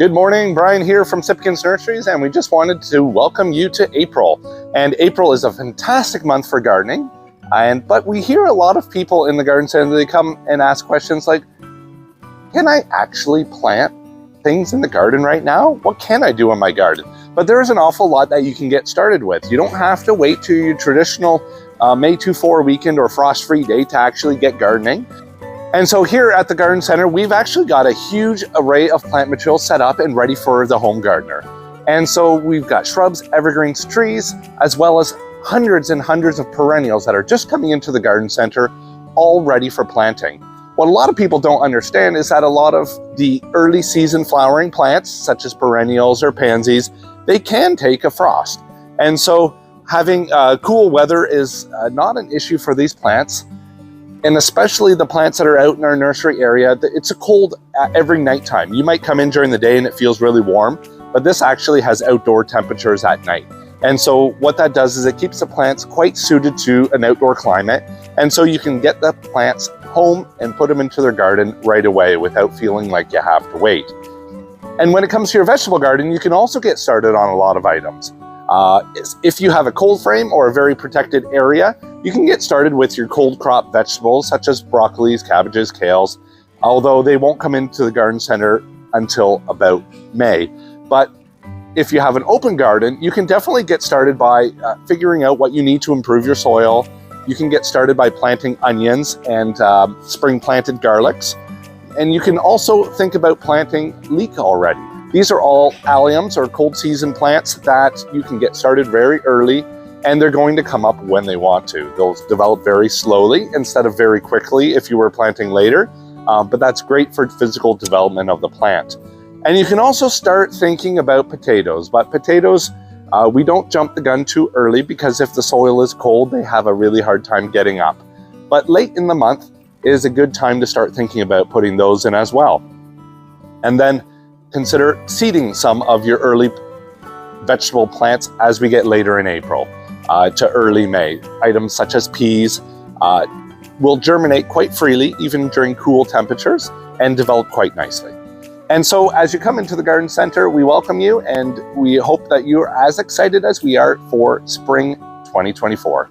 Good morning, Brian here from Sipkins Nurseries, and we just wanted to welcome you to April. And April is a fantastic month for gardening, but we hear a lot of people in the garden center, they come and ask questions like, can I actually plant things in the garden right now? What can I do in my garden? But there is an awful lot that you can get started with. You don't have to wait to your traditional May 2-4 weekend or frost-free day to actually get gardening. And so here at the Garden Center, we've actually got a huge array of plant material set up and ready for the home gardener. And so we've got shrubs, evergreens, trees, as well as hundreds and hundreds of perennials that are just coming into the Garden Center, all ready for planting. What a lot of people don't understand is that a lot of the early season flowering plants, such as perennials or pansies, they can take a frost. And so having cool weather is not an issue for these plants. And especially the plants that are out in our nursery area, it's a cold every nighttime. You might come in during the day and it feels really warm, but this actually has outdoor temperatures at night. And so what that does is it keeps the plants quite suited to an outdoor climate. And so you can get the plants home and put them into their garden right away without feeling like you have to wait. And when it comes to your vegetable garden, you can also get started on a lot of items. If you have a cold frame or a very protected area, you can get started with your cold crop vegetables such as broccolis, cabbages, kales, although they won't come into the garden center until about May. But if you have an open garden, you can definitely get started by figuring out what you need to improve your soil. You can get started by planting onions and spring planted garlics. And you can also think about planting leek already. These are all alliums or cold season plants that you can get started very early, and they're going to come up when they want to. They'll develop very slowly instead of very quickly if you were planting later, but that's great for physical development of the plant. And you can also start thinking about potatoes, but potatoes, we don't jump the gun too early because if the soil is cold, they have a really hard time getting up. But late in the month is a good time to start thinking about putting those in as well. And then consider seeding some of your early vegetable plants as we get later in April to early May. Items such as peas will germinate quite freely even during cool temperatures and develop quite nicely. And so as you come into the Garden Center, we welcome you and we hope that you're as excited as we are for spring 2024.